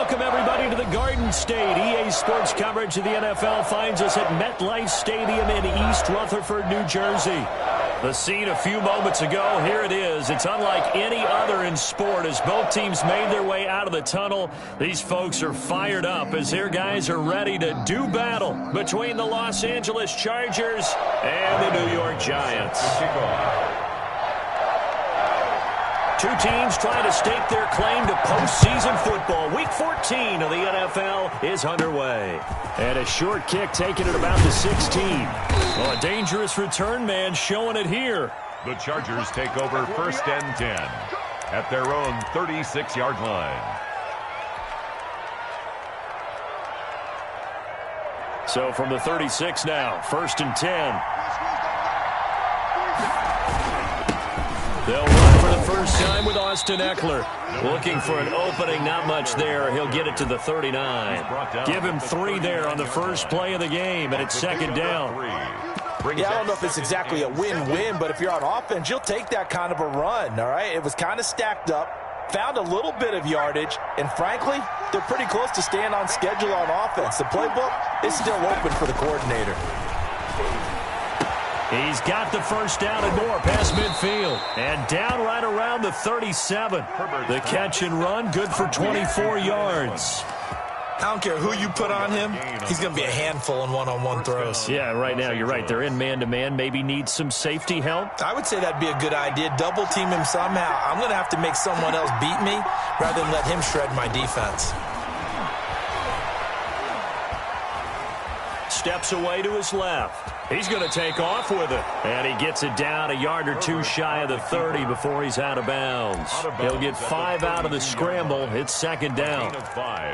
Welcome, everybody, to the Garden State. EA Sports coverage of the NFL finds us at MetLife Stadium in East Rutherford, New Jersey. The scene a few moments ago, here it is. It's unlike any other in sport as both teams made their way out of the tunnel. These folks are fired up as their guys are ready to do battle between the Los Angeles Chargers and the New York Giants. Two teams trying to stake their claim to postseason football. Week 14 of the NFL is underway. And a short kick taken at about the 16. Well, a dangerous return man showing it here. The Chargers take over 1st and 10 at their own 36-yard line. So from the 36 now, 1st and 10. They'll run for the first time with Austin Eckler. Looking for an opening, not much there. He'll get it to the 39. Give him 3 there on the first play of the game, and it's 2nd down. Yeah, I don't know if it's exactly a win-win, but if you're on offense, you'll take that kind of a run, all right? It was kind of stacked up, found a little bit of yardage, and frankly, they're pretty close to staying on schedule on offense. The playbook is still open for the coordinator. He's got the first down and more past midfield. And down right around the 37. The catch and run, good for 24 yards. I don't care who you put on him, he's going to be a handful in one-on-one throws. Yeah, right now, you're right. They're in man-to-man. Maybe needs some safety help. I would say that'd be a good idea. Double team him somehow. I'm going to have to make someone else beat me rather than let him shred my defense. Steps away to his left. He's going to take off with it. And he gets it down a yard or two shy of the 30 before he's out of bounds. He'll get 5 out of the scramble. It's 2nd down.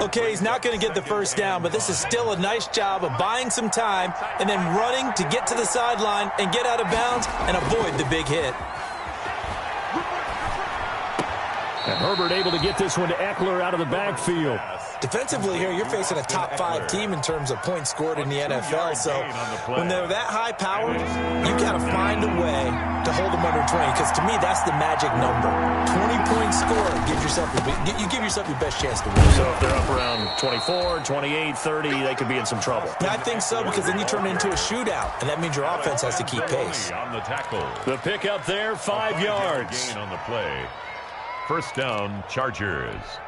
Okay, he's not going to get the first down, but this is still a nice job of buying some time and then running to get to the sideline and get out of bounds and avoid the big hit. And Herbert able to get this one to Eckler out of the backfield. Defensively here, you're facing a top 5 team in terms of points scored in the NFL, so when they're that high-powered, you got to find a way to hold them under 20, because to me, that's the magic number. 20-point score, you give yourself your best chance to win. So if they're up around 24, 28, 30, they could be in some trouble. I think so, because then you turn it into a shootout, and that means your offense has to keep pace. The pickup there, 5 yards. Gain on the play. 1st down, Chargers.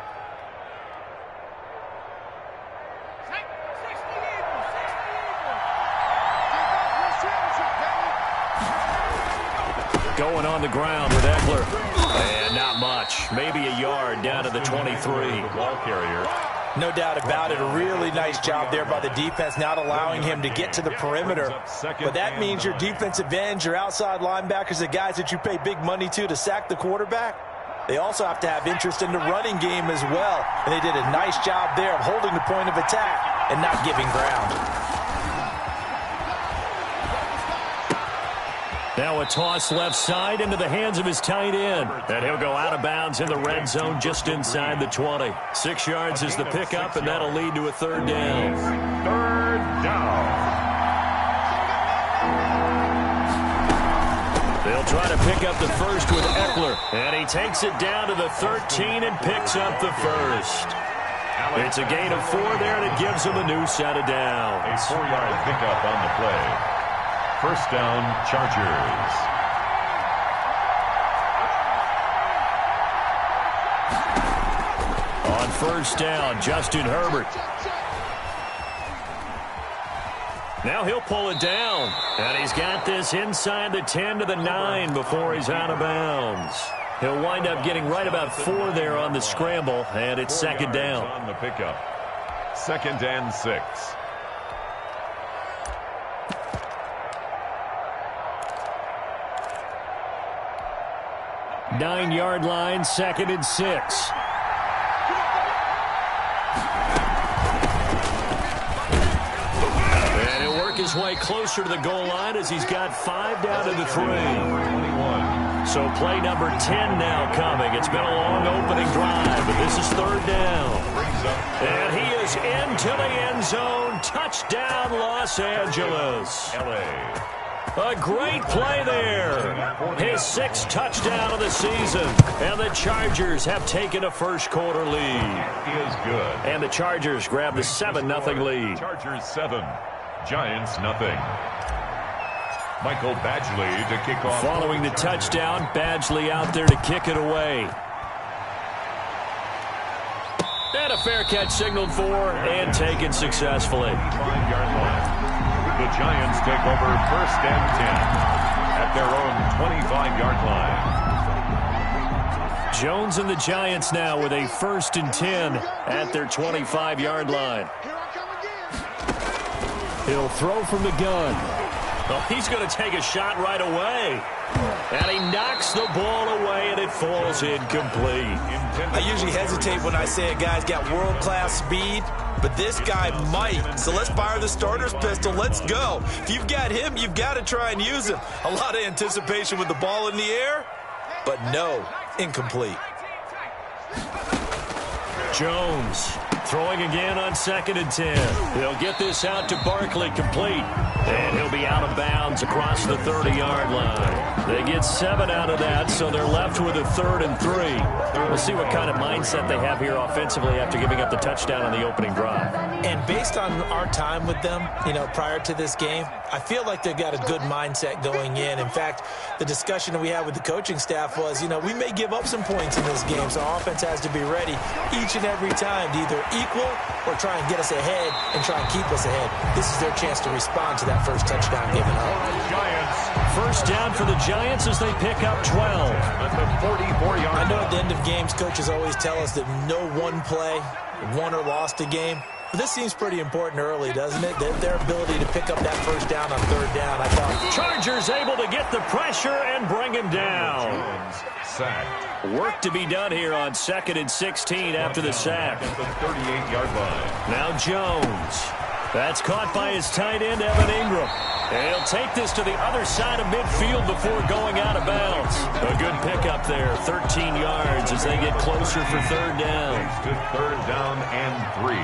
Going on the ground with Eckler. And not much. Maybe a yard down to the 23. Ball carrier. No doubt about it. A really nice job there by the defense, not allowing him to get to the perimeter. But that means your defensive ends, your outside linebackers, the guys that you pay big money to sack the quarterback, they also have to have interest in the running game as well. And they did a nice job there of holding the point of attack and not giving ground. Now a toss left side into the hands of his tight end. And he'll go out of bounds in the red zone just inside the 20. 6 yards is the pickup, and that'll lead to a 3rd down. 3rd down. They'll try to pick up the first with Eckler. And he takes it down to the 13 and picks up the first. It's a gain of 4 there, and it gives him a new set of downs. A 4-yard pickup on the play. 1st down, Chargers. On 1st down, Justin Herbert. Now he'll pull it down. And he's got this inside the 10 to the 9 before he's out of bounds. He'll wind up getting right about 4 there on the scramble, and it's 2nd down. On the pickup. 2nd and 6. 9-yard line, 2nd and 6. And he'll work his way closer to the goal line as he's got 5 down to the 3. 21. So play number 10 now coming. It's been a long opening drive, but this is 3rd down. And he is into the end zone. Touchdown, Los Angeles. LA. A great play there. His 6th touchdown of the season. And the Chargers have taken a first-quarter lead. Is good. And the Chargers grab the 7-0 lead. Chargers 7, Giants nothing. Michael Badgley to kick off. Following the touchdown, Badgley out there to kick it away. And a fair catch signaled for and taken successfully. 5-yard line. The Giants take over 1st and 10 at their own 25-yard line. Jones and the Giants now with a 1st and 10 at their 25-yard line. He'll throw from the gun. Oh, he's going to take a shot right away. And he knocks the ball away, and it falls incomplete. I usually hesitate when I say a guy's got world-class speed, but this guy might. So let's fire the starter's pistol. Let's go. If you've got him, you've got to try and use him. A lot of anticipation with the ball in the air, but no, incomplete. Jones throwing again on 2nd and 10. He'll get this out to Barkley, complete. And he'll be out of bounds across the 30-yard line. They get 7 out of that, so they're left with a 3rd and 3. We'll see what kind of mindset they have here offensively after giving up the touchdown on the opening drive. And based on our time with them, prior to this game, I feel like they've got a good mindset going in. In fact, the discussion that we had with the coaching staff was, we may give up some points in this game, so our offense has to be ready each and every time to either equal or try and get us ahead and try and keep us ahead. This is their chance to respond to that first touchdown given up. Giants. First down for the Giants as they pick up 12. At the 44-yard I know at the end of games, coaches always tell us that no one play won or lost a game. But this seems pretty important early, doesn't it? Their ability to pick up that first down on 3rd down, I thought. Chargers able to get the pressure and bring him down. Jones sacked. Work to be done here on 2nd and 16 after the sack. At the 38-yard line. Now Jones. That's caught by his tight end, Evan Ingram. And he'll take this to the other side of midfield before going out of bounds. A good pickup there, 13 yards as they get closer for 3rd down. To 3rd down and 3.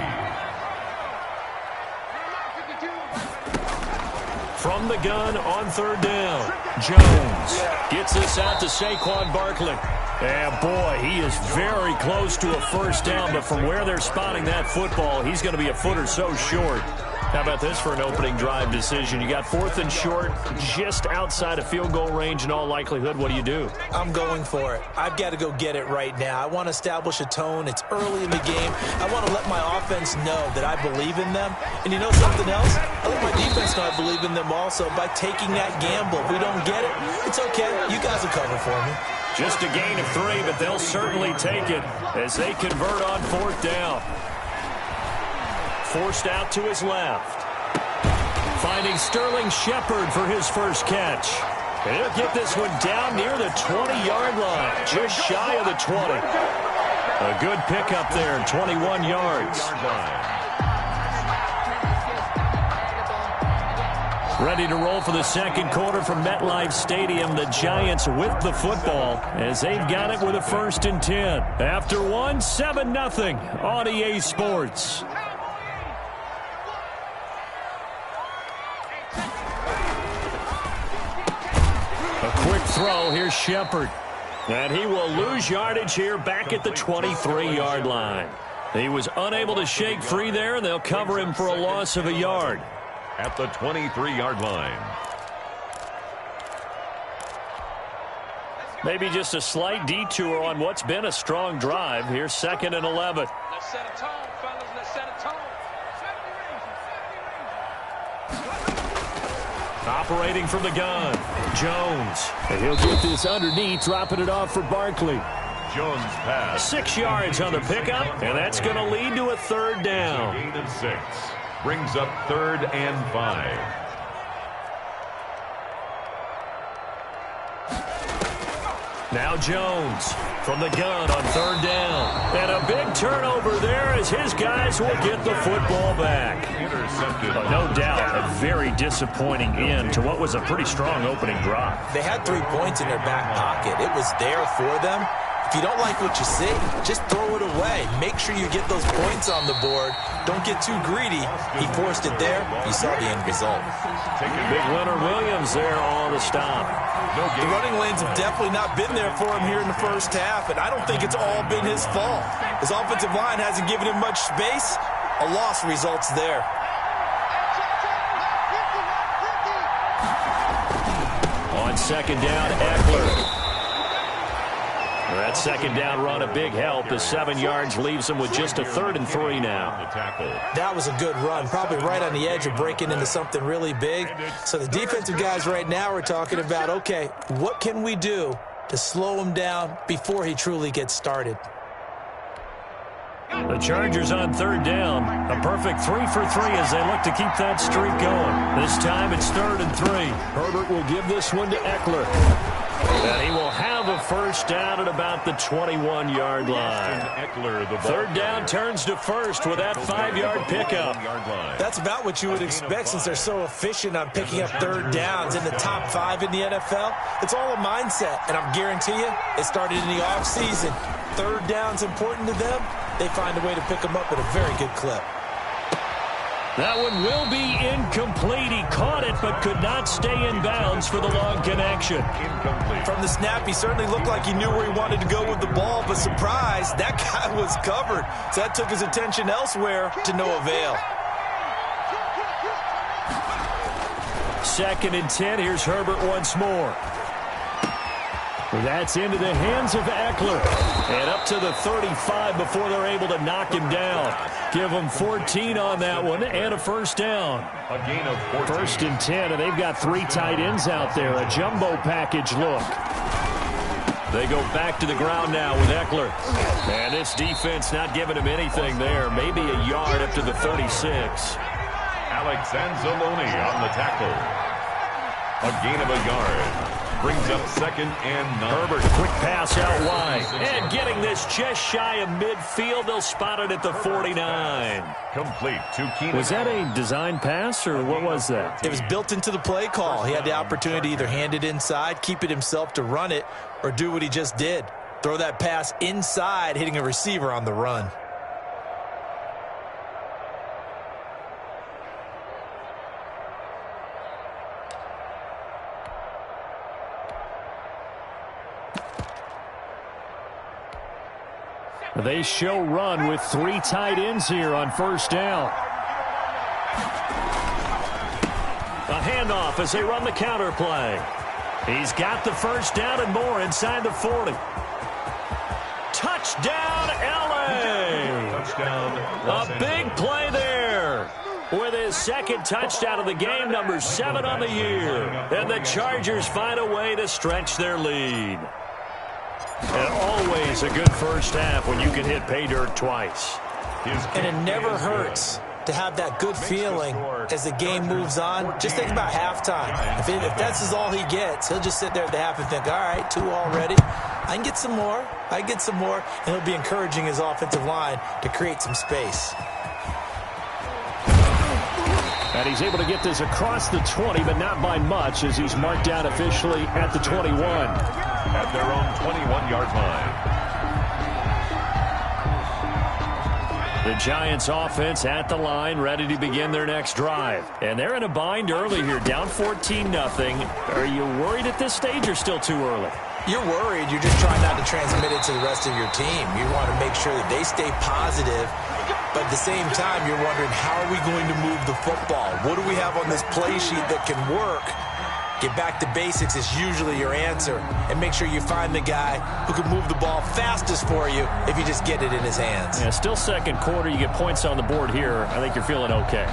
From the gun on 3rd down, Jones gets this out to Saquon Barkley. And boy, he is very close to a first down, but from where they're spotting that football, he's going to be a foot or so short. How about this for an opening drive decision? You got 4th and short, just outside of field goal range in all likelihood. What do you do? I'm going for it. I've got to go get it right now. I want to establish a tone. It's early in the game. I want to let my offense know that I believe in them. And you know something else? I let my defense know I believe in them also by taking that gamble. If we don't get it, it's okay. You guys will cover for me. Just a gain of 3, but they'll certainly take it as they convert on 4th down. Forced out to his left. Finding Sterling Shepard for his first catch. And he'll get this one down near the 20-yard line, just shy of the 20. A good pickup there, 21 yards. Ready to roll for the 2nd quarter from MetLife Stadium. The Giants with the football as they've got it with a 1st and 10. After one, 7-0 on EA Sports. A quick throw. Here's Shepard. And he will lose yardage here back at the 23-yard line. He was unable to shake free there, and they'll cover him for a loss of a yard. At the 23-yard line. Maybe just a slight detour on what's been a strong drive. Here's 2nd and 11. Let's set a tone, fellas. Let's set a tone. Operating from the gun, Jones. And he'll get this underneath, dropping it off for Barkley. Jones pass. 6 yards on the pickup, and that's going to lead to a 3rd down. Gain of 6. Brings up 3rd and 5. Now Jones from the gun on 3rd down. And a big turnover there as his guys will get the football back. Intercepted. But no doubt, a very disappointing end to what was a pretty strong opening drive. They had 3 points in their back pocket. It was there for them. If you don't like what you see, just throw it away. Make sure you get those points on the board. Don't get too greedy. He forced it there. You saw the end result. Big Leonard Williams there on the stop. The running lanes have definitely not been there for him here in the first half, and I don't think it's all been his fault. His offensive line hasn't given him much space. A loss results there. On second down, Eckler. That second down run, a big help as 7 yards leaves him with just a 3rd and 3 now. That was a good run, probably right on the edge of breaking into something really big. So the defensive guys right now are talking about, okay, what can we do to slow him down before he truly gets started? The Chargers on 3rd down. A perfect 3 for 3 as they look to keep that streak going. This time it's 3rd and 3. Herbert will give this one to Eckler. And he will have a first down at about the 21-yard line. 3rd down turns to first with that 5-yard pickup. That's about what you would expect since they're so efficient on picking up 3rd downs in the top 5 in the NFL. It's all a mindset, and I guarantee you it started in the offseason. 3rd down's important to them. They find a way to pick them up at a very good clip. That one will be incomplete. He caught it but could not stay in bounds for the long connection. From the snap, he certainly looked like he knew where he wanted to go with the ball, but surprise, that guy was covered. So that took his attention elsewhere to no avail. 2nd and 10. Here's Herbert once more. That's into the hands of Eckler. And up to the 35 before they're able to knock him down. Give him 14 on that one and a first down. A gain of 14. 1st and 10, and they've got 3 tight ends out there. A jumbo package look. They go back to the ground now with Eckler. And this defense not giving him anything there. Maybe a yard up to the 36. Alex Anzalone on the tackle. A gain of a yard. Brings up 2nd and 9. Herbert, quick pass out wide. And getting this just shy of midfield. They'll spot it at the 49. Complete to Keenan. Was that a design pass, or what was that? It was built into the play call. He had the opportunity to either hand it inside, keep it himself to run it, or do what he just did. Throw that pass inside, hitting a receiver on the run. They show run with 3 tight ends here on 1st down. A handoff as they run the counter play. He's got the first down and more inside the 40. Touchdown, LA! Touchdown, A big play there. With his 2nd touchdown of the game, number 7 on the year. And the Chargers find a way to stretch their lead. And always a good first half when you can hit pay dirt twice. And it never hurts to have that good feeling as the game moves on. Just think about halftime. If that's all he gets, he'll just sit there at the half and think, all right, 2 already. I can get some more. I can get some more. And he'll be encouraging his offensive line to create some space. And he's able to get this across the 20, but not by much as he's marked down officially at the 21. At their own 21-yard line. The Giants offense at the line, ready to begin their next drive. And they're in a bind early here, down 14-0. Are you worried at this stage or still too early? You're worried. You're just trying not to transmit it to the rest of your team. You want to make sure that they stay positive. But at the same time, you're wondering, how are we going to move the football? What do we have on this play sheet that can work? Get back to basics is usually your answer. And make sure you find the guy who can move the ball fastest for you if you just get it in his hands. Yeah, still 2nd quarter. You get points on the board here. I think you're feeling okay.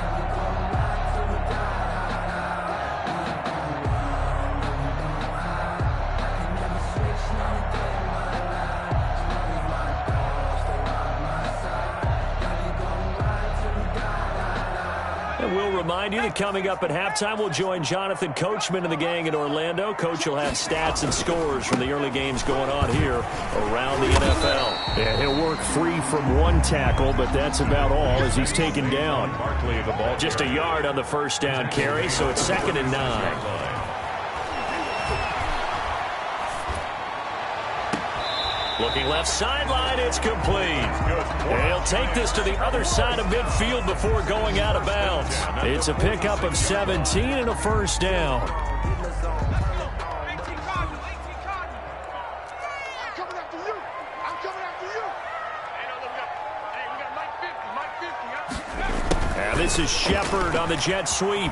We'll remind you that coming up at halftime, we'll join Jonathan Coachman and the gang in Orlando. Coach will have stats and scores from the early games going on here around the NFL. Yeah, he'll work 3 from 1 tackle, but that's about all as he's taken down. Just a yard on the first down carry, so it's 2nd and 9. Looking left sideline, it's complete. He'll take this to the other side of midfield before going out of bounds. It's a pickup of 17 and a first down. And this is Shepard on the jet sweep.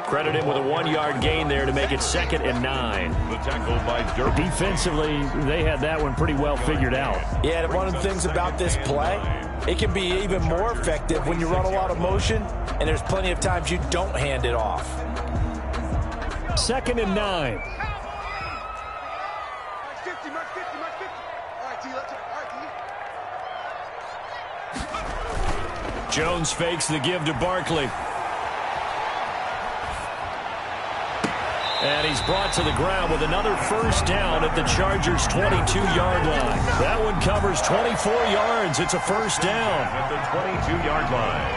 Credit him with a 1-yard gain there to make it 2nd and 9. The tackle by Derby. Defensively, they had that one pretty well figured out. Yeah, one of the things about this play, it can be even more effective when you run a lot of motion, and there's plenty of times you don't hand it off. 2nd and 9. Jones fakes the give to Barkley. And he's brought to the ground with another first down at the Chargers' 22-yard line. That one covers 24 yards. It's a first down. At the 22-yard line.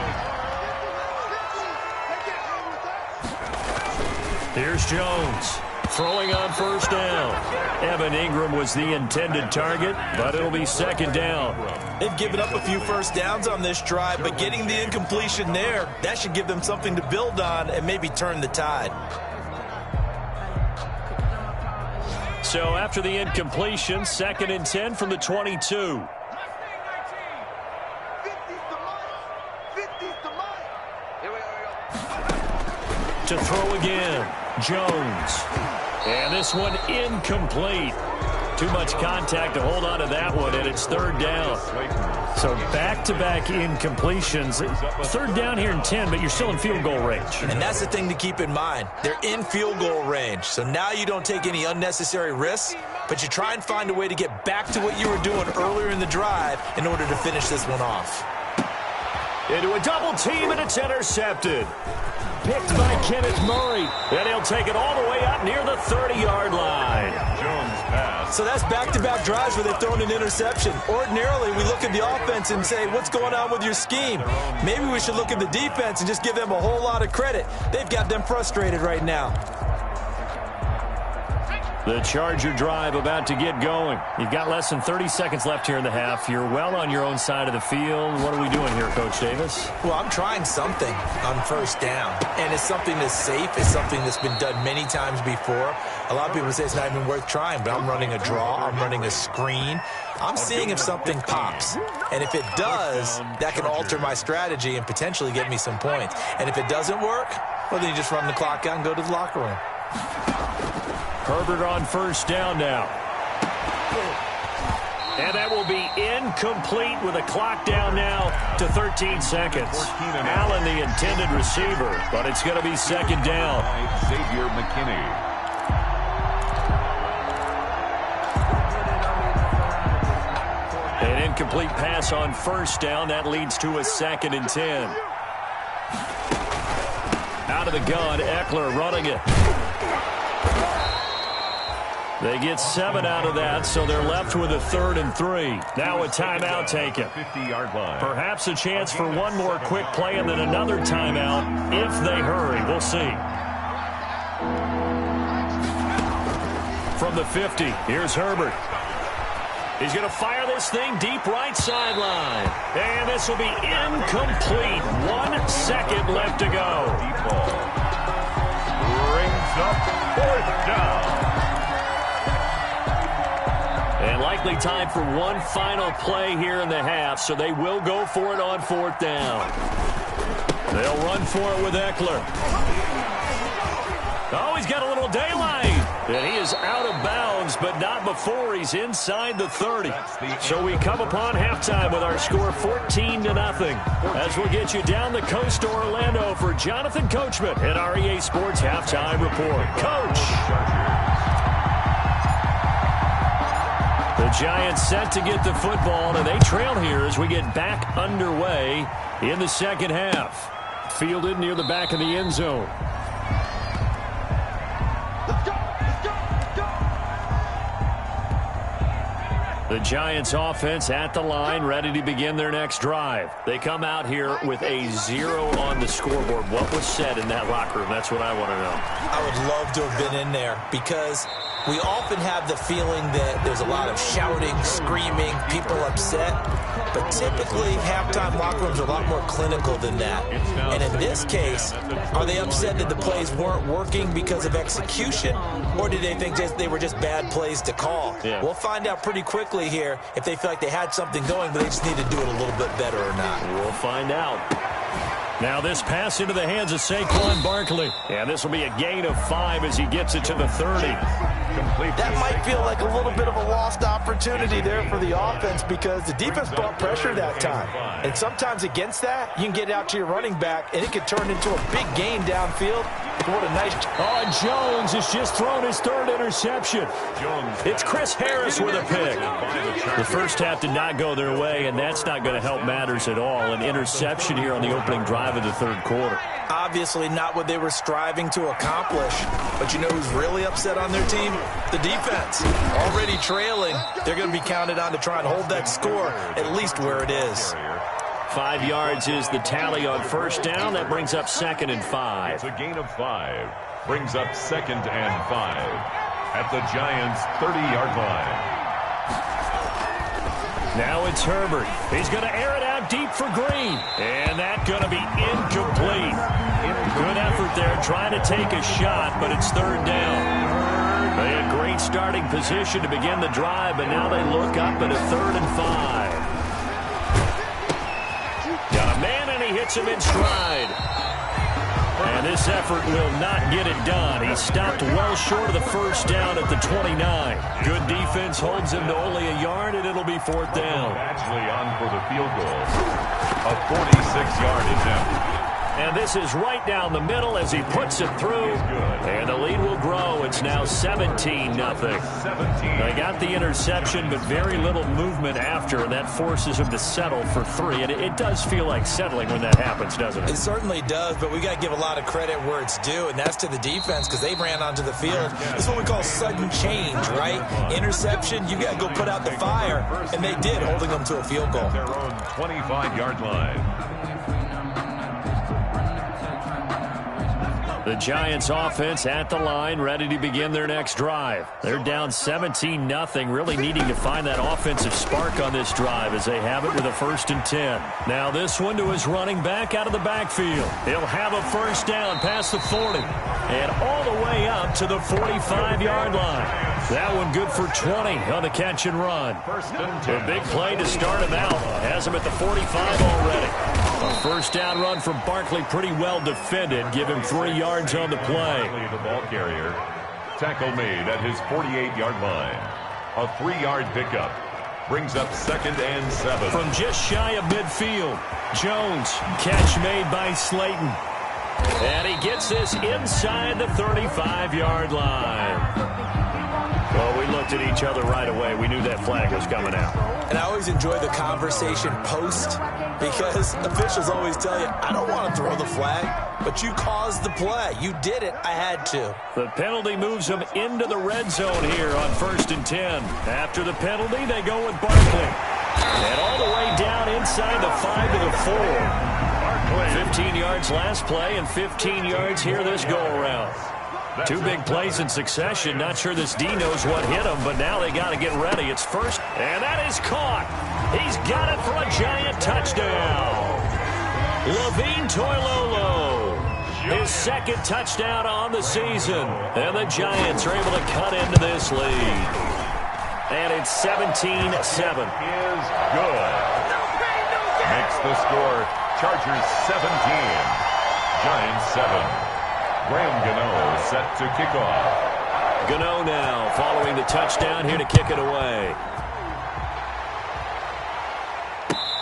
Here's Jones throwing on first down. Evan Ingram was the intended target, but it'll be 2nd down. They've given up a few first downs on this drive, but getting the incompletion there, that should give them something to build on and maybe turn the tide. So after the incompletion, 2nd and 10 from the 22. To throw again, Jones. And this one incomplete. Too much contact to hold on to that one, and it's 3rd down. So back-to-back incompletions. 3rd down here in 10, but you're still in field goal range. And that's the thing to keep in mind. They're in field goal range. So now you don't take any unnecessary risks, but you try and find a way to get back to what you were doing earlier in the drive in order to finish this one off. Into a double team, and it's intercepted. Picked by Kenneth Murray. And he'll take it all the way out near the 30-yard line. Jones pass. So that's back-to-back drives where they've thrown an interception. Ordinarily, we look at the offense and say, what's going on with your scheme? Maybe we should look at the defense and just give them a whole lot of credit. They've got them frustrated right now. The Charger drive about to get going. You've got less than 30 seconds left here in the half. You're well on your own side of the field. What are we doing here, Coach Davis? Well, I'm trying something on first down, and it's something that's safe. It's something that's been done many times before. A lot of people say it's not even worth trying, but I'm running a draw. I'm running a screen. I'm seeing if something pops, and if it does, that can alter my strategy and potentially get me some points. And if it doesn't work, well, then you just run the clock out and go to the locker room. Herbert on first down now. And that will be incomplete with a clock down now to 13 seconds. Allen, the intended receiver, but it's going to be 2nd down. Xavier McKinney. An incomplete pass on first down. That leads to a 2nd and 10. Out of the gun, Eckler running it. They get 7 out of that, so they're left with a 3rd and 3. Now a timeout taken. 50-yard line. Perhaps a chance for one more quick play and then another timeout if they hurry. We'll see. From the 50, here's Herbert. He's going to fire this thing deep right sideline. And this will be incomplete. 1 second left to go. Brings up 4th down. And likely time for one final play here in the half, so they will go for it on 4th down. They'll run for it with Eckler. Oh, he's got a little daylight. And he is out of bounds, but not before he's inside the 30. So we come upon halftime with our score 14-0. As we'll get you down the coast to Orlando for Jonathan Coachman at our EA Sports Halftime Report. Coach. The Giants set to get the football, and they trail here as we get back underway in the 2nd half. Fielded near the back of the end zone. The Giants offense at the line, ready to begin their next drive. They come out here with a 0 on the scoreboard. What was said in that locker room? That's what I want to know. I would love to have been in there because We often have the feeling that there's a lot of shouting, screaming, people upset. But typically, halftime locker rooms are a lot more clinical than that. And in this case, are they upset that the plays weren't working because of execution? Or do they think they were just bad plays to call? Yeah. We'll find out pretty quickly here if they feel like they had something going, but they just need to do it a little bit better or not. We'll find out. Now this pass into the hands of Saquon Barkley. And this will be a gain of 5 as he gets it to the 30. That might feel like a little bit of a lost opportunity there for the offense because the defense brought pressure that time. And sometimes against that, you can get out to your running back, and it could turn into a big gain downfield. What a nice... Oh, and Jones has just thrown his 3rd interception. It's Chris Harris with a pick. The first half did not go their way, and that's not going to help matters at all. An interception here on the opening drive of the 3rd quarter. Obviously not what they were striving to accomplish. But you know who's really upset on their team? The defense. Already trailing. They're going to be counted on to try and hold that score at least where it is. 5 yards is the tally on first down. That brings up 2nd and 5. It's a gain of 5. Brings up 2nd and 5 at the Giants' 30-yard line. Now it's Herbert. He's going to air it out deep for Green. And that's going to be incomplete. Good effort there trying to take a shot, but it's 3rd down. They had great starting position to begin the drive, but now they look up at a 3rd and 5. Got a man, and he hits him in stride. And this effort will not get it done. He stopped well short of the first down at the 29. Good defense holds him to only a yard, and it'll be 4th down. Actually on for the field goal. A 46-yard attempt. And this is right down the middle as he puts it through. And the lead will grow. It's now 17-0. They got the interception, but very little movement after, and that forces him to settle for 3. And it does feel like settling when that happens, doesn't it? It certainly does, but we got to give a lot of credit where it's due, and that's to the defense because they ran onto the field. This is what we call sudden change, right? Interception, you got to go put out the fire, and they did, holding them to a field goal. Their own 25-yard line. The Giants offense at the line, ready to begin their next drive. They're down 17-0, really needing to find that offensive spark on this drive as they have it with a 1st and 10. Now this one to his running back out of the backfield. He'll have a first down past the 40 and all the way up to the 45-yard line. That one good for 20 on the catch and run. A big play to start him out. Has him at the 45 already. A first down run from Barkley, pretty well defended. Give him 3 yards on the play. The ball carrier. Tackle made at his 48-yard line. A 3-yard pickup. Brings up 2nd and 7. From just shy of midfield. Jones, catch made by Slayton. And he gets this inside the 35-yard line. Well, we looked at each other right away. We knew that flag was coming out. And I always enjoy the conversation post because officials always tell you, I don't want to throw the flag, but you caused the play. You did it. I had to. The penalty moves them into the red zone here on 1st and 10. After the penalty, they go with Barkley. And all the way down inside the 5 to the 4. 15 yards last play and 15 yards here this go-around. 2 big plays in succession. Not sure this D knows what hit him, but now they got to get ready. It's first, and that is caught. He's got it for a giant touchdown. Levine Toilolo, his 2nd touchdown on the season. And the Giants are able to cut into this lead. And it's 17-7. Is good. Makes the score Chargers 17, Giants 7. Graham Gano set to kick off. Gano now following the touchdown here to kick it away.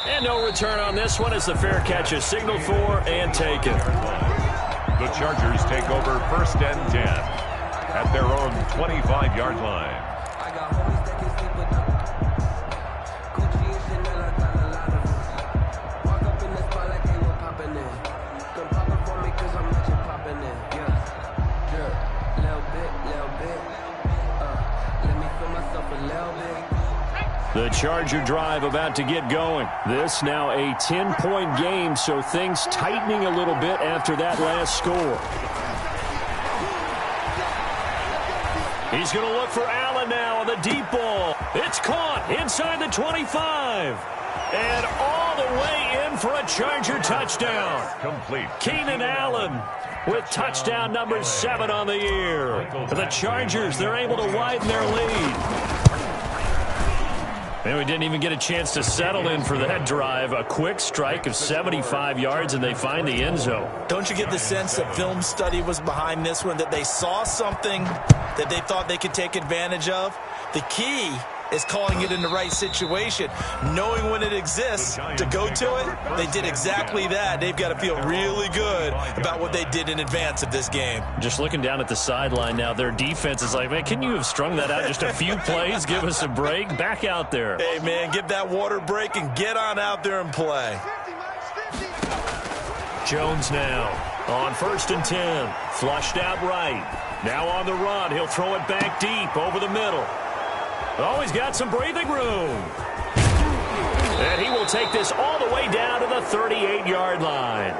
And no return on this one as the fair catch is signaled for and taken. The Chargers take over 1st and 10 at their own 25-yard line. The Charger drive about to get going. This now a 10-point game, so things tightening a little bit after that last score. He's going to look for Allen now on the deep ball. It's caught inside the 25. And all the way in for a Charger touchdown. Complete. Keenan Allen with touchdown number 7 on the year. The Chargers, they're able to widen their lead. And we didn't even get a chance to settle in for that drive. A quick strike of 75 yards, and they find the end zone. Don't you get the sense that film study was behind this one, that they saw something that they thought they could take advantage of? The key is calling it in the right situation, knowing when it exists to go to it. They did exactly that. They've got to feel really good about what they did in advance of this game. Just looking down at the sideline now, their defense is like, man, can you have strung that out just a few plays? Give us a break. Back out there. Hey, man, give that water break and get on out there and play. Jones now on 1st and 10. Flushed out right. Now on the run. He'll throw it back deep over the middle. Oh, he's got some breathing room. And he will take this all the way down to the 38-yard line.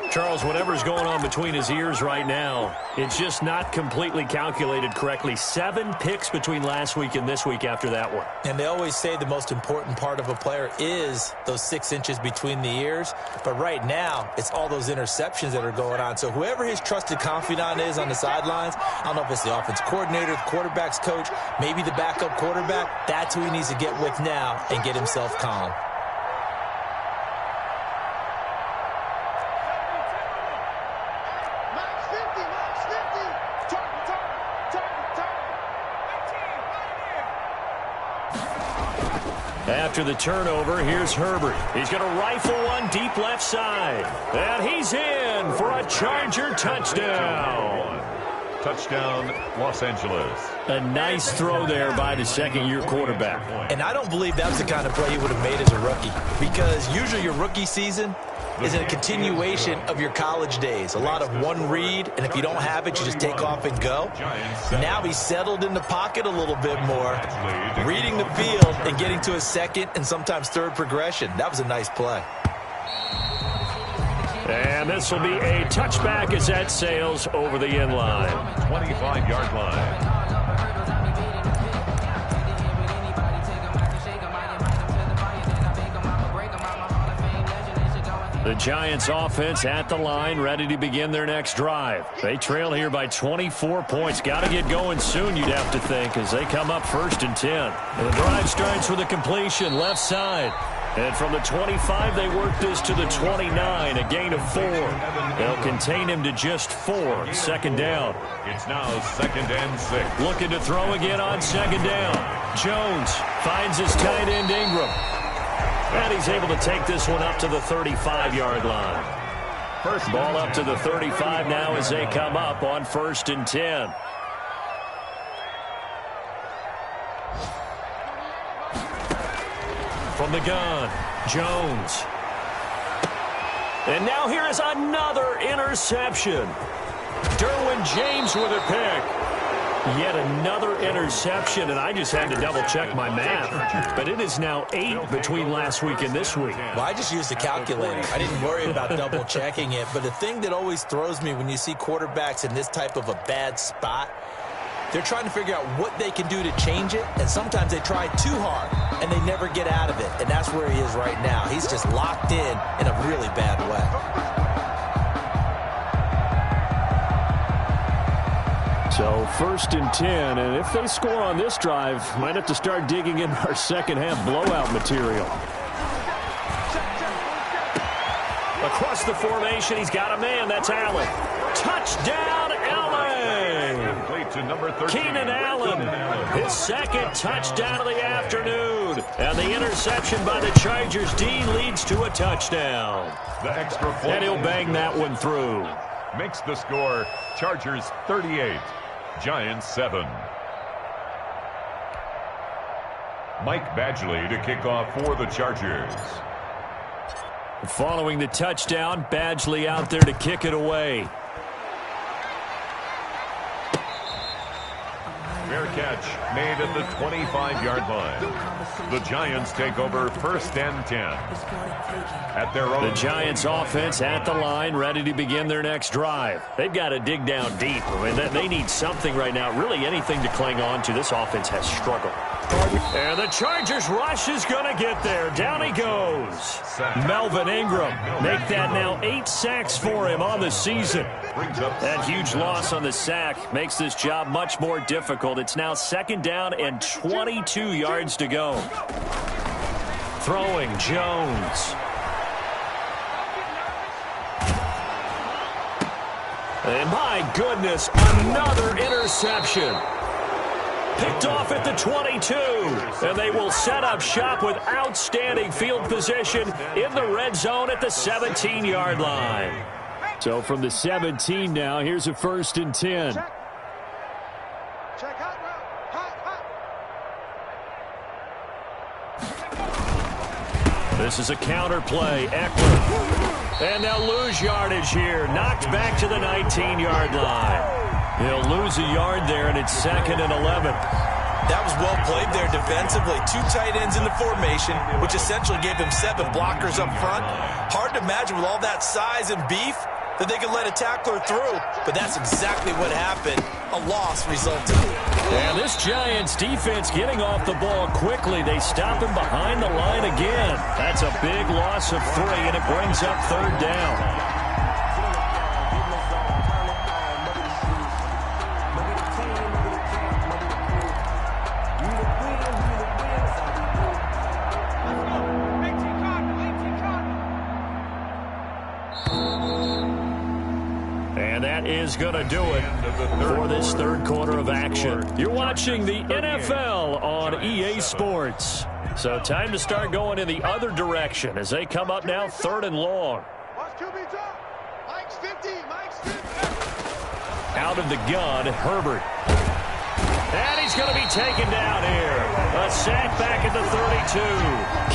Charles, whatever's going on between his ears right now, it's just not completely calculated correctly. 7 picks between last week and this week after that one. And they always say the most important part of a player is those 6 inches between the ears. But right now, it's all those interceptions that are going on. So whoever his trusted confidant is on the sidelines, I don't know if it's the offense coordinator, the quarterback's coach, maybe the backup quarterback, that's who he needs to get with now and get himself calm. After the turnover, here's Herbert. He's going to rifle one deep left side. And he's in for a Charger touchdown. Touchdown, Los Angeles. A nice throw there by the second-year quarterback. And I don't believe that's the kind of play he would have made as a rookie, because usually your rookie season is a continuation of your college days. A lot of one read, and if you don't have it, you just take off and go. Now he's settled in the pocket a little bit more, reading the field and getting to his second and sometimes third progression. That was a nice play. And this will be a touchback as that sails over the end line. 25-yard line. The Giants offense at the line, ready to begin their next drive. They trail here by 24 points. Got to get going soon, you'd have to think, as they come up 1st and 10. And the drive starts with a completion left side. And from the 25, they work this to the 29, a gain of 4. They'll contain him to just 4. 2nd down. It's now 2nd and 6. Looking to throw again on 2nd down. Jones finds his tight end Ingram. And he's able to take this one up to the 35-yard line. First ball up to the 35 now as they come up on 1st and 10. From the gun, Jones. And now here is another interception. Derwin James with a pick. Yet another interception, and I just had to double-check my math. But it is now 8 between last week and this week. Well, I just used a calculator. I didn't worry about double-checking it. But the thing that always throws me when you see quarterbacks in this type of a bad spot, they're trying to figure out what they can do to change it, and sometimes they try too hard, and they never get out of it. And that's where he is right now. He's just locked in a really bad way. So 1st and 10, and if they score on this drive, might have to start digging in our second-half blowout material. Across the formation, he's got a man. That's Allen. Touchdown, Allen! Keenan Allen, his 2nd touchdown of the afternoon. And the interception by the Chargers D leads to a touchdown. The extra point. And he'll bang that one through. Makes the score Chargers 38, Giants 7. Mike Badgley to kick off for the Chargers. Following the touchdown, Badgley out there to kick it away. Fair catch made at the 25-yard line. The Giants take over 1st and 10. At their own. The Giants offense at the line, ready to begin their next drive. They've got to dig down deep. I mean, they need something right now, really anything to cling on to. This offense has struggled. And the Chargers rush is going to get there. Down he goes. Melvin Ingram. Make that now 8 sacks for him on the season. That huge loss on the sack makes this job much more difficult. It's now 2nd down and 22 yards to go. Throwing Jones. And my goodness, another interception. Picked off at the 22. And they will set up shop with outstanding field position in the red zone at the 17-yard line. So from the 17 now, here's a 1st and 10. This is a counter play. Eckler. And they'll lose yardage here. Knocked back to the 19-yard line. He'll lose a yard there, and it's 2nd and 11. That was well played there defensively. 2 tight ends in the formation, which essentially gave them 7 blockers up front. Hard to imagine with all that size and beef that they could let a tackler through. But that's exactly what happened. A loss resulted. And this Giants defense getting off the ball quickly. They stop him behind the line again. That's a big loss of 3, and it brings up 3rd down. Is going to do it for this 3rd quarter of action. You're watching the NFL on EA Sports. So time to start going in the other direction as they come up now 3rd and long. Out of the gun, Herbert. And he's going to be taken down here. A sack back at the 32.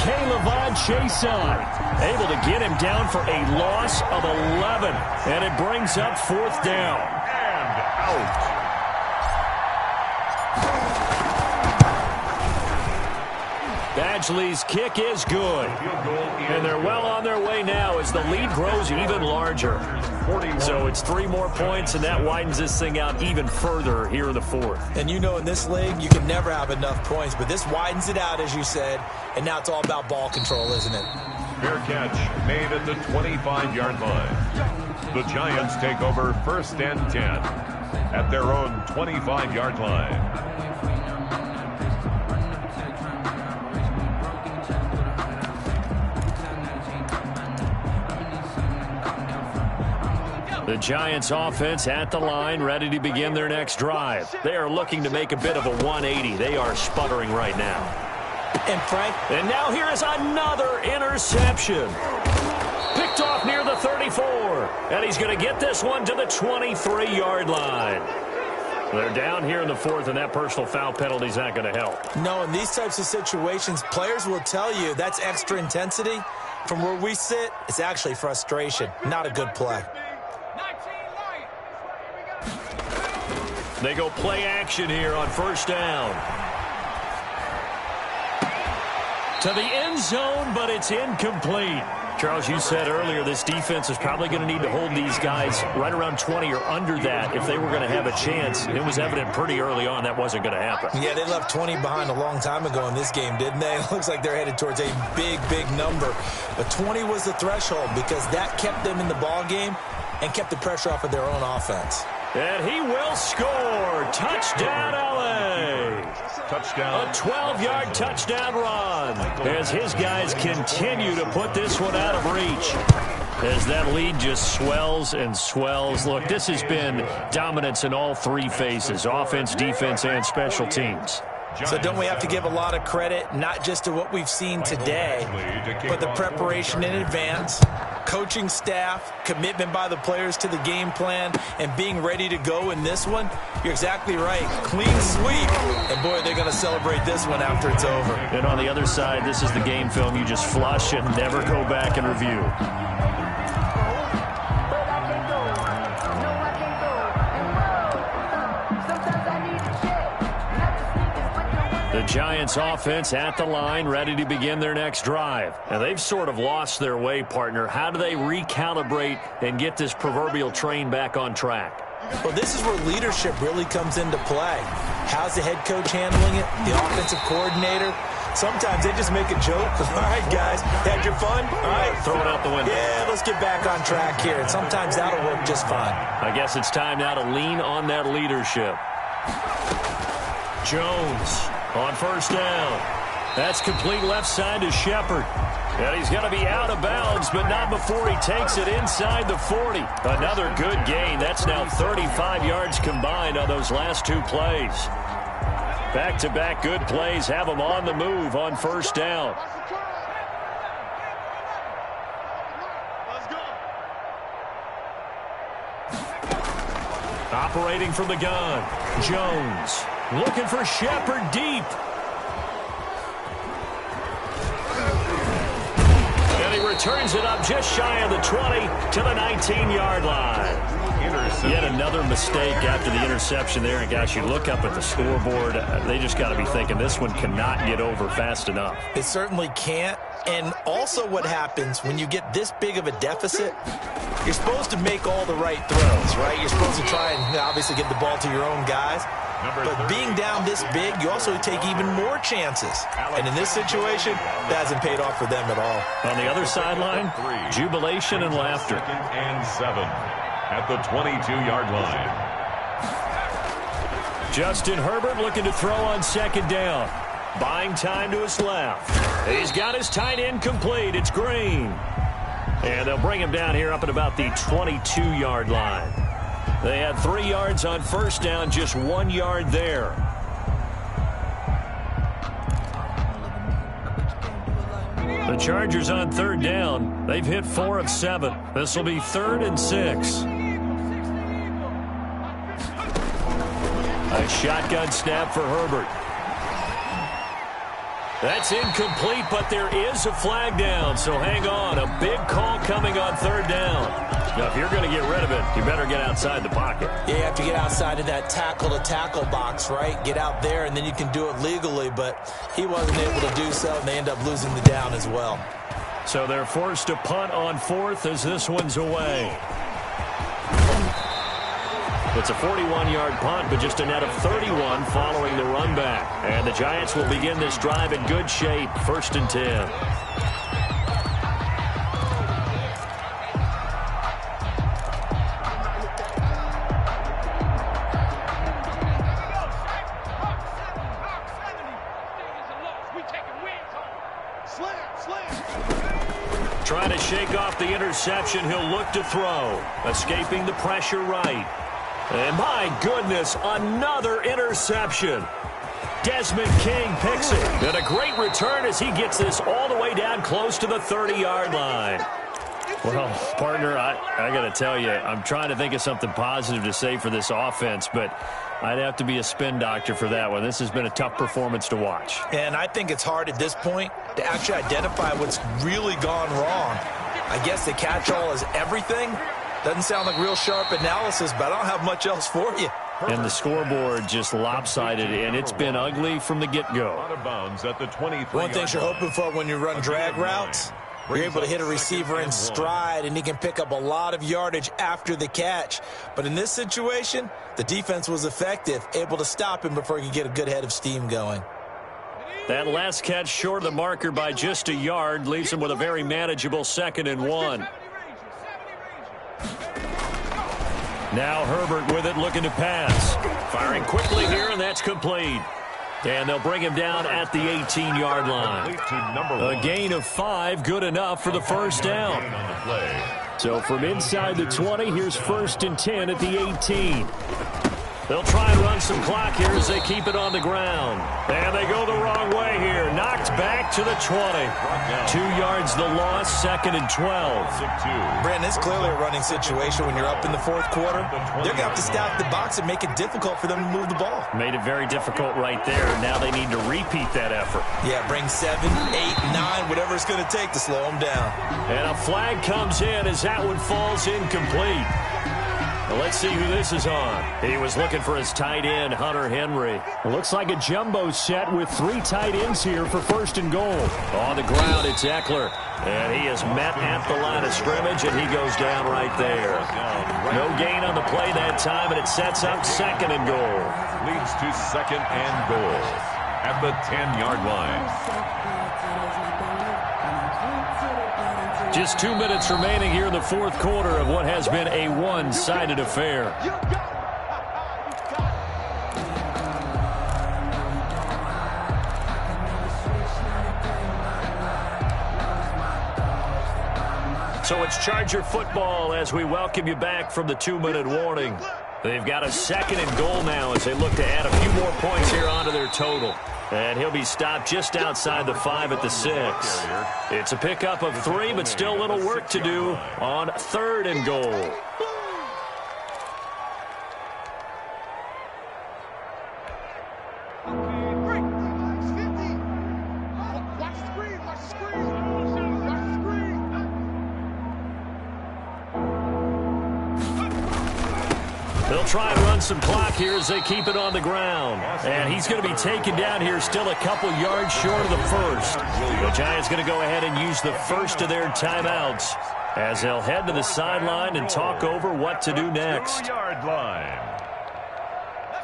K'Lavon Chaisson able to get him down for a loss of 11. And it brings up 4th down. And out. Badgley's kick is good. And they're well on their way now as the lead grows even larger. So it's 3 more points, and that widens this thing out even further here in the 4th. And you know in this league, you can never have enough points, but this widens it out, as you said, and now it's all about ball control, isn't it? Fair catch made at the 25-yard line. The Giants take over 1st and 10 at their own 25-yard line. The Giants offense at the line, ready to begin their next drive. They are looking to make a bit of a 180. They are sputtering right now. And now here is another interception. Picked off near the 34. And he's going to get this one to the 23-yard line. They're down here in the 4th, and that personal foul penalty is not going to help. No, in these types of situations, players will tell you that's extra intensity. From where we sit, it's actually frustration. Not a good play. They go play action here on 1st down. To the end zone, but it's incomplete. Charles, you said earlier this defense is probably going to need to hold these guys right around 20 or under that if they were going to have a chance. It was evident pretty early on that wasn't going to happen. Yeah, they left 20 behind a long time ago in this game, didn't they? It looks like they're headed towards a big, big number. But 20 was the threshold because that kept them in the ball game and kept the pressure off of their own offense. And he will score. Touchdown, L.A. Touchdown. A 12-yard touchdown run as his guys continue to put this one out of reach. As that lead just swells and swells. Look, this has been dominance in all 3 phases, offense, defense, and special teams. So don't we have to give a lot of credit, not just to what we've seen today, but the preparation in advance, coaching staff, commitment by the players to the game plan, and being ready to go in this one? You're exactly right. Clean sweep. And, boy, they're going to celebrate this one after it's over. And on the other side, this is the game film you just flush and never go back and review. The Giants offense at the line, ready to begin their next drive. Now, they've sort of lost their way, partner. How do they recalibrate and get this proverbial train back on track? Well, this is where leadership really comes into play. How's the head coach handling it? The offensive coordinator? Sometimes they just make a joke. All right, guys, had your fun? All right. Throw it out the window. Yeah, let's get back on track here. And sometimes that'll work just fine. I guess it's time now to lean on that leadership. Jones on first down. That's complete left side to Shepard. And he's going to be out of bounds, but not before he takes it inside the 40. Another good gain. That's now 35 yards combined on those last two plays. Back-to-back good plays have them on the move on first down. Operating from the gun, Jones looking for Shepard deep. And he returns it up just shy of the 20 to the 19-yard line. Yet another mistake after the interception there. And, guys, you look up at the scoreboard, they just got to be thinking this one cannot get over fast enough. It certainly can't. And also what happens when you get this big of a deficit, you're supposed to make all the right throws, right? You're supposed to try and obviously get the ball to your own guys. But being down this big, you also take even more chances. And in this situation, that hasn't paid off for them at all. On the other sideline, jubilation and laughter. 2nd and 7 at the 22-yard line. Justin Herbert looking to throw on second down. Buying time to his left. He's got his tight end complete. It's Green. And they'll bring him down here up at about the 22-yard line. They had 3 yards on first down, just 1 yard there. The Chargers on third down. They've hit 4 of 7. This will be 3rd and 6. A shotgun snap for Herbert. That's incomplete, but there is a flag down, so hang on. A big call coming on third down. Now, if you're going to get rid of it, you better get outside the pocket. Yeah, you have to get outside of that tackle-to-tackle box, right? Get out there, and then you can do it legally, but he wasn't able to do so, and they end up losing the down as well. So they're forced to punt on 4th as this one's away. It's a 41-yard punt, but just a net of 31 following the run back. And the Giants will begin this drive in good shape, 1st and 10. Trying to shake off the interception, he'll look to throw. Escaping the pressure right. And my goodness, another interception. Desmond King picks it. And a great return as he gets this all the way down close to the 30-yard line. Well, partner, I got to tell you, I'm trying to think of something positive to say for this offense, but I'd have to be a spin doctor for that one. This has been a tough performance to watch. And I think it's hard at this point to actually identify what's really gone wrong. I guess the catch-all is everything. Doesn't sound like real sharp analysis, but I don't have much else for you. And the scoreboard just lopsided, and it's been ugly from the get-go. Out of bounds at the 23. One thing you're hoping for when you run drag routes, you're able to hit a receiver in stride, and he can pick up a lot of yardage after the catch. But in this situation, the defense was effective, able to stop him before he could get a good head of steam going. That last catch short of the marker by just a yard leaves him with a very manageable 2nd and 1. Now Herbert with it, looking to pass. Firing quickly here, and that's complete. And they'll bring him down at the 18-yard line. A gain of 5, good enough for the first down. So from inside the 20, here's 1st and 10 at the 18. They'll try and run some clock here as they keep it on the ground. And they go the wrong way here. Knocked back to the 20. 2 yards the loss, 2nd and 12. Brandon, it's clearly a running situation when you're up in the 4th quarter. They're going to have to stack the box and make it difficult for them to move the ball. Made it very difficult right there. Now they need to repeat that effort. Yeah, bring 7, 8, 9, whatever it's going to take to slow them down. And a flag comes in as that one falls incomplete. Well, let's see who this is on. He was looking for his tight end, Hunter Henry. It looks like a jumbo set with 3 tight ends here for 1st and goal. On the ground, it's Eckler. And he is met at the line of scrimmage, and he goes down right there. No gain on the play that time, and it sets up 2nd and goal. Leads to 2nd and goal at the 10-yard line. Just 2 minutes remaining here in the 4th quarter of what has been a one-sided affair. So it's Charger football as we welcome you back from the 2-minute warning. They've got a 2nd and goal now as they look to add a few more points here onto their total. And he'll be stopped just outside the 5 at the 6. It's a pickup of 3, but still a little work to do on 3rd and goal. They'll try and run some clock here as they keep it on the ground. And he's going to be taken down here still a couple yards short of the 1st. The Giants going to go ahead and use the 1st of their timeouts as they'll head to the sideline and talk over what to do next.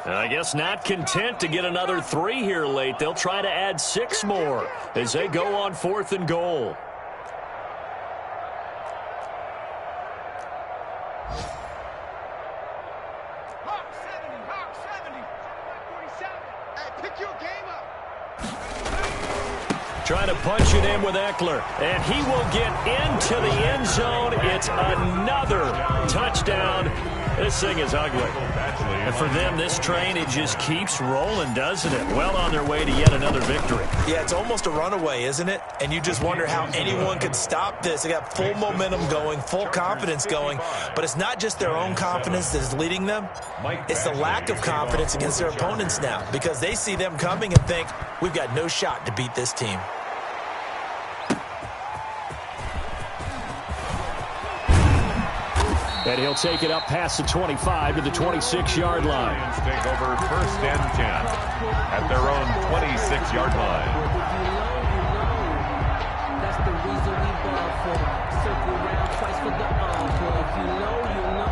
I guess not content to get another 3 here late. They'll try to add 6 more as they go on 4th and goal. Trying to punch it in with Eckler, and he will get into the end zone. It's another touchdown. This thing is ugly. And for them, this train, it just keeps rolling, doesn't it? Well on their way to yet another victory. Yeah, it's almost a runaway, isn't it? And you just wonder how anyone could stop this. They got full momentum going, full confidence going. But it's not just their own confidence that is leading them. It's the lack of confidence against their opponents now because they see them coming and think, we've got no shot to beat this team. And he'll take it up past the 25 to the 26-yard line. Lions take over 1st and 10 at their own 26-yard line. That's the reason we ball for. Circle around twice for the encore. If you know, you know.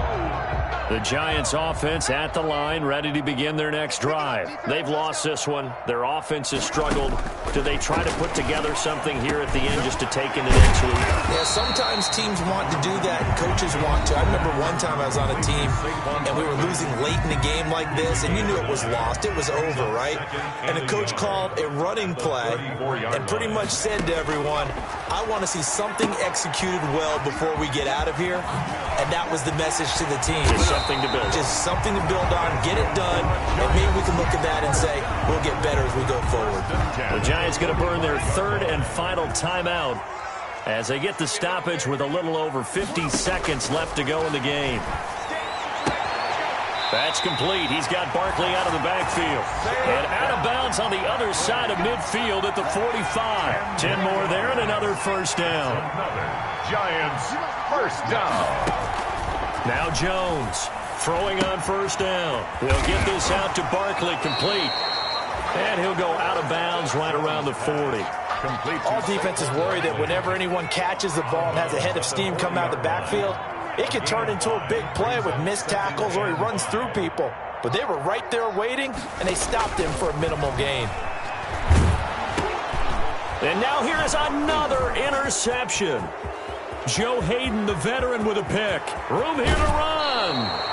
The Giants offense at the line, ready to begin their next drive. They've lost this one. Their offense has struggled. Do they try to put together something here at the end just to take into next week? Yeah, sometimes teams want to do that and coaches want to. I remember one time I was on a team and we were losing late in the game like this and you knew it was lost. It was over, right? And the coach called a running play and pretty much said to everyone, I want to see something executed well before we get out of here. And that was the message to the team. Just something to build. Just something to build on, get it done, and maybe we can look at that and say, we'll get better as we go forward. The Giants going to burn their 3rd and final timeout as they get the stoppage with a little over 50 seconds left to go in the game. That's complete. He's got Barkley out of the backfield. And out of bounds on the other side of midfield at the 45. 10 more there and another 1st down. Giants 1st down. Now Jones throwing on 1st down. He'll get this out to Barkley, complete. And he'll go out of bounds right around the 40. All defenses worry that whenever anyone catches the ball and has a head of steam come out of the backfield, it could turn into a big play with missed tackles or he runs through people. But they were right there waiting, and they stopped him for a minimal gain. And now here is another interception. Joe Hayden, the veteran, with a pick. Room here to run.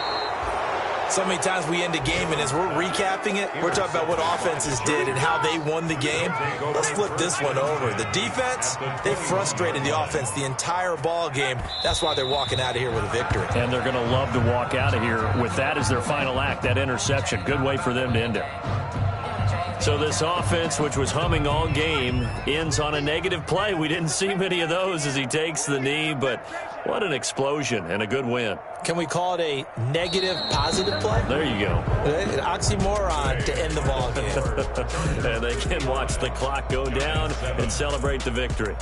So many times we end a game, and as we're recapping it, we're talking about what offenses did and how they won the game. Let's flip this one over. The defense, they frustrated the offense the entire ball game. That's why they're walking out of here with a victory. And they're going to love to walk out of here with that as their final act, that interception. Good way for them to end it. So this offense, which was humming all game, ends on a negative play. We didn't see many of those as he takes the knee, but what an explosion and a good win. Can we call it a negative positive play? There you go. An oxymoron to end the ball game. And they can watch the clock go down and celebrate the victory.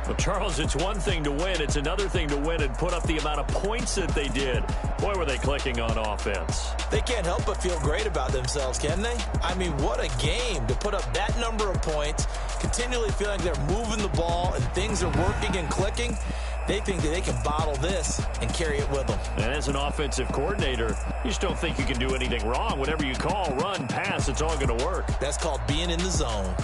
Well, Charles, it's one thing to win. It's another thing to win and put up the amount of points that they did. Boy, were they clicking on offense. They can't help but feel great about themselves, can they? I mean, what a game to put up that number of points, continually feeling they're moving the ball and things are working and clicking. They think that they can bottle this and carry it with them. And as an offensive coordinator, you just don't think you can do anything wrong. Whatever you call, run, pass, it's all going to work. That's called being in the zone.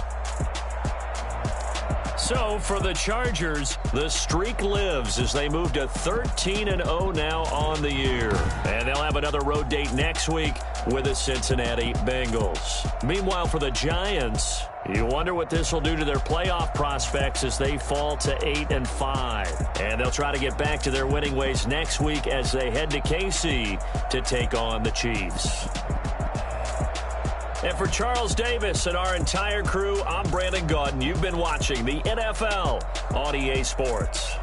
So, for the Chargers, the streak lives as they move to 13-0 now on the year. And they'll have another road date next week with the Cincinnati Bengals. Meanwhile, for the Giants, you wonder what this will do to their playoff prospects as they fall to 8-5. And they'll try to get back to their winning ways next week as they head to KC to take on the Chiefs. And for Charles Davis and our entire crew, I'm Brandon Gaudin. You've been watching the NFL on EA Sports.